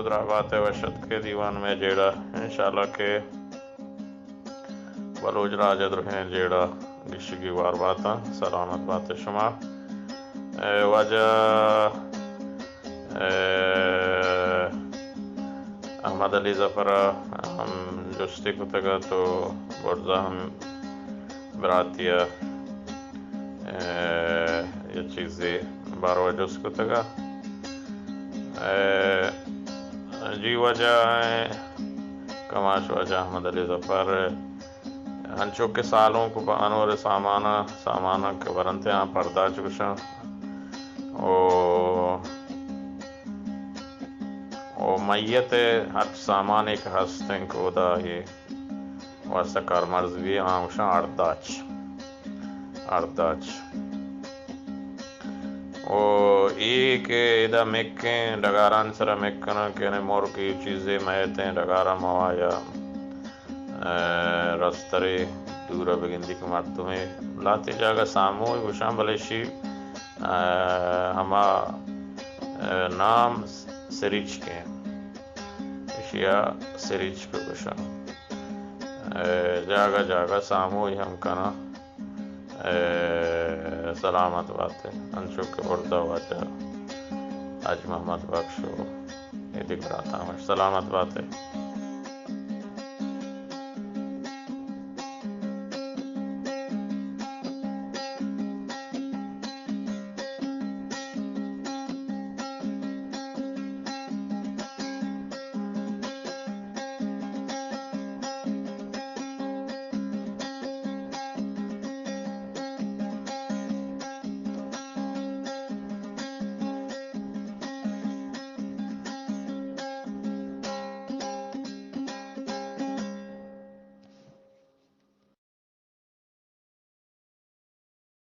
दुराबात वशत के दीवान में जेड़ा इंशाल्लाह के बलोच राजद हैं जेड़ा गिशगी वार बाता सलामत बात शुमा वाजा अहमद अली जफर हम जुस्ती कुतगा तो वर्जा हम बरातिया ये चीज़ें बारवा जुस कुतगा जी वजह कमाश वजह अहमद अली जफर हंचो के सालों को अनवर सामाना के वरंते यहाँ पर्दा चुशा ओ मैयत हर सामान एक हस्ते को दा ये वसकार मर्ज भी आमशा अर्दाच ओ एक इदा मेके डगारान सरा मेकना के मोर की चीज़ें महते डगारा मवाया रस्तरे दूर बगिंदी के मर्द में लाते जागा सामो गुशाम बलेशी हमा नाम सरिच के इशिया सरिच के गुशा जागा जागा सामो हम कना सलामत बात है अंशों के उर्दा वाजा आज मोहम्मद बख्शो ये दिख रहा था सलामत बात है।